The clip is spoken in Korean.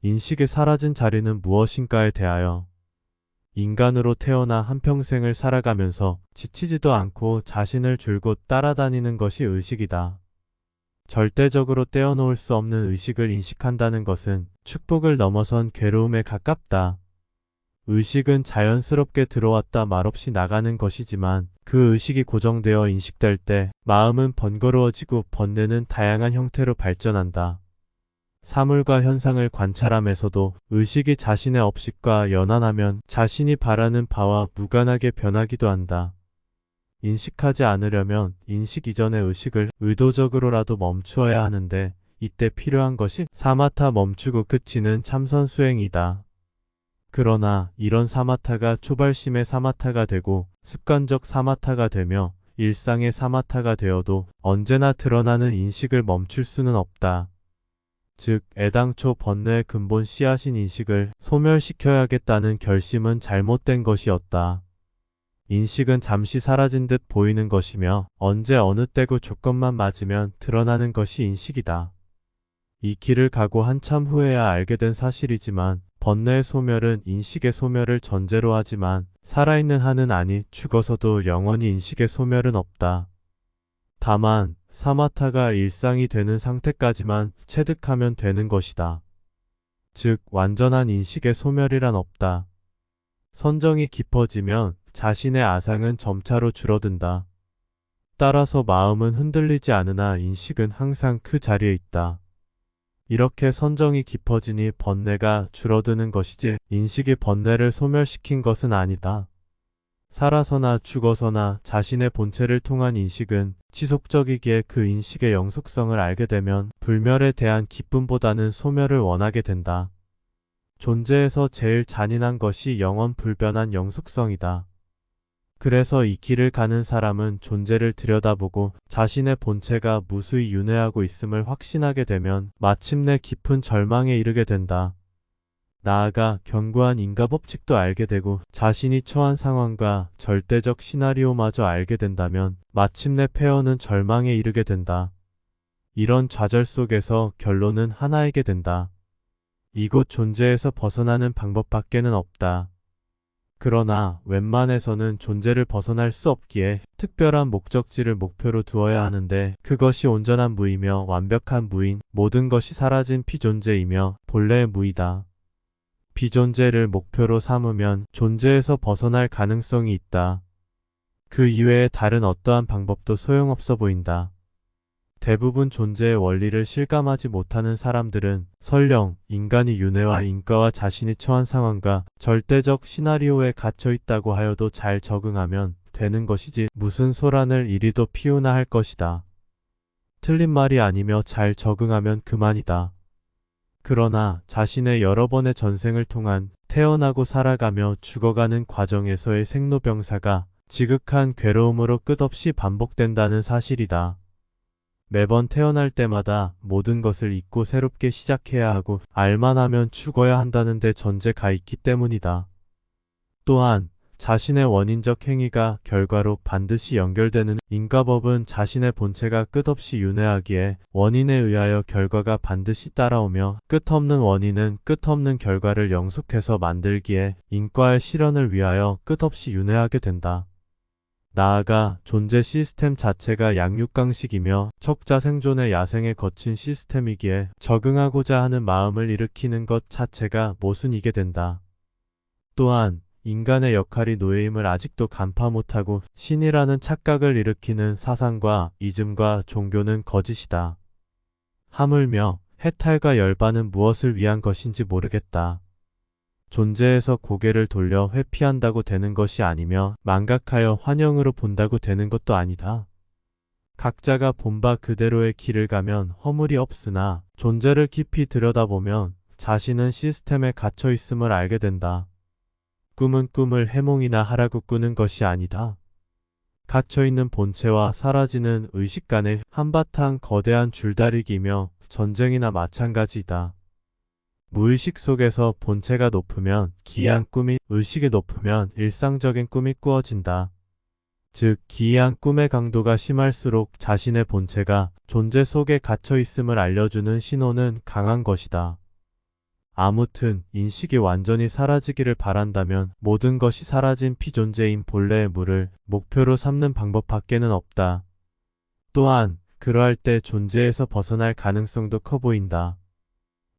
인식이 사라진 자리는 무엇인가에 대하여 인간으로 태어나 한평생을 살아가면서 지치지도 않고 자신을 줄곧 따라다니는 것이 의식이다. 절대적으로 떼어놓을 수 없는 의식을 인식한다는 것은 축복을 넘어선 괴로움에 가깝다. 의식은 자연스럽게 들어왔다 말없이 나가는 것이지만 그 의식이 고정되어 인식될 때 마음은 번거로워지고 번뇌는 다양한 형태로 발전한다. 사물과 현상을 관찰함에서도 의식이 자신의 업식과 연한하면 자신이 바라는 바와 무관하게 변하기도 한다. 인식하지 않으려면 인식 이전의 의식을 의도적으로라도 멈추어야 하는데 이때 필요한 것이 사마타 멈추고 그치는 참선 수행이다. 그러나 이런 사마타가 초발심의 사마타가 되고 습관적 사마타가 되며 일상의 사마타가 되어도 언제나 드러나는 인식을 멈출 수는 없다. 즉 애당초 번뇌의 근본 씨앗인 인식을 소멸시켜야겠다는 결심은 잘못된 것이었다. 인식은 잠시 사라진 듯 보이는 것이며 언제 어느 때고 조건만 맞으면 드러나는 것이 인식이다. 이 길을 가고 한참 후에야 알게 된 사실이지만 번뇌의 소멸은 인식의 소멸을 전제로 하지만 살아있는 한은 아니 죽어서도 영원히 인식의 소멸은 없다. 다만 사마타가 일상이 되는 상태까지만 체득하면 되는 것이다. 즉 완전한 인식의 소멸이란 없다. 선정이 깊어지면 자신의 아상은 점차로 줄어든다. 따라서 마음은 흔들리지 않으나 인식은 항상 그 자리에 있다. 이렇게 선정이 깊어지니 번뇌가 줄어드는 것이지 인식이 번뇌를 소멸시킨 것은 아니다. 살아서나 죽어서나 자신의 본체를 통한 인식은 지속적이기에 그 인식의 영속성을 알게 되면 불멸에 대한 기쁨보다는 소멸을 원하게 된다. 존재에서 제일 잔인한 것이 영원 불변한 영속성이다. 그래서 이 길을 가는 사람은 존재를 들여다보고 자신의 본체가 무수히 윤회하고 있음을 확신하게 되면 마침내 깊은 절망에 이르게 된다. 나아가 견고한 인과법칙도 알게 되고 자신이 처한 상황과 절대적 시나리오마저 알게 된다면 마침내 폐허는 절망에 이르게 된다. 이런 좌절 속에서 결론은 하나이게 된다. 이곳 존재에서 벗어나는 방법밖에는 없다. 그러나 웬만해서는 존재를 벗어날 수 없기에 특별한 목적지를 목표로 두어야 하는데 그것이 온전한 무이며 완벽한 무인, 모든 것이 사라진 피존재이며 본래의 무이다. 비존재를 목표로 삼으면 존재에서 벗어날 가능성이 있다. 그 이외에 다른 어떠한 방법도 소용없어 보인다. 대부분 존재의 원리를 실감하지 못하는 사람들은 설령 인간이 윤회와 인과와 자신이 처한 상황과 절대적 시나리오에 갇혀 있다고 하여도 잘 적응하면 되는 것이지 무슨 소란을 이리도 피우나 할 것이다. 틀린 말이 아니며 잘 적응하면 그만이다. 그러나 자신의 여러 번의 전생을 통한 태어나고 살아가며 죽어가는 과정에서의 생로병사가 지극한 괴로움으로 끝없이 반복된다는 사실이다. 매번 태어날 때마다 모든 것을 잊고 새롭게 시작해야 하고 알만 하면 죽어야 한다는 데 전제가 있기 때문이다. 또한 자신의 원인적 행위가 결과로 반드시 연결되는 인과법은 자신의 본체가 끝없이 윤회하기에 원인에 의하여 결과가 반드시 따라오며 끝없는 원인은 끝없는 결과를 영속해서 만들기에 인과의 실현을 위하여 끝없이 윤회하게 된다. 나아가 존재 시스템 자체가 양육강식이며 척자생존의 야생에 거친 시스템이기에 적응하고자 하는 마음을 일으키는 것 자체가 모순이게 된다. 또한 인간의 역할이 노예임을 아직도 간파 못하고 신이라는 착각을 일으키는 사상과 이즘과 종교는 거짓이다. 하물며 해탈과 열반은 무엇을 위한 것인지 모르겠다. 존재에서 고개를 돌려 회피한다고 되는 것이 아니며 망각하여 환영으로 본다고 되는 것도 아니다. 각자가 본바 그대로의 길을 가면 허물이 없으나 존재를 깊이 들여다보면 자신은 시스템에 갇혀 있음을 알게 된다. 꿈은 꿈을 해몽이나 하라고 꾸는 것이 아니다. 갇혀있는 본체와 사라지는 의식 간의 한바탕 거대한 줄다리기며 전쟁이나 마찬가지이다. 무의식 속에서 본체가 높으면 기이한 꿈이, 의식이 높으면 일상적인 꿈이 꾸어진다. 즉 기이한 꿈의 강도가 심할수록 자신의 본체가 존재 속에 갇혀 있음을 알려주는 신호는 강한 것이다. 아무튼 인식이 완전히 사라지기를 바란다면 모든 것이 사라진 피존재인 본래의 물을 목표로 삼는 방법밖에는 없다. 또한 그러할 때 존재에서 벗어날 가능성도 커 보인다.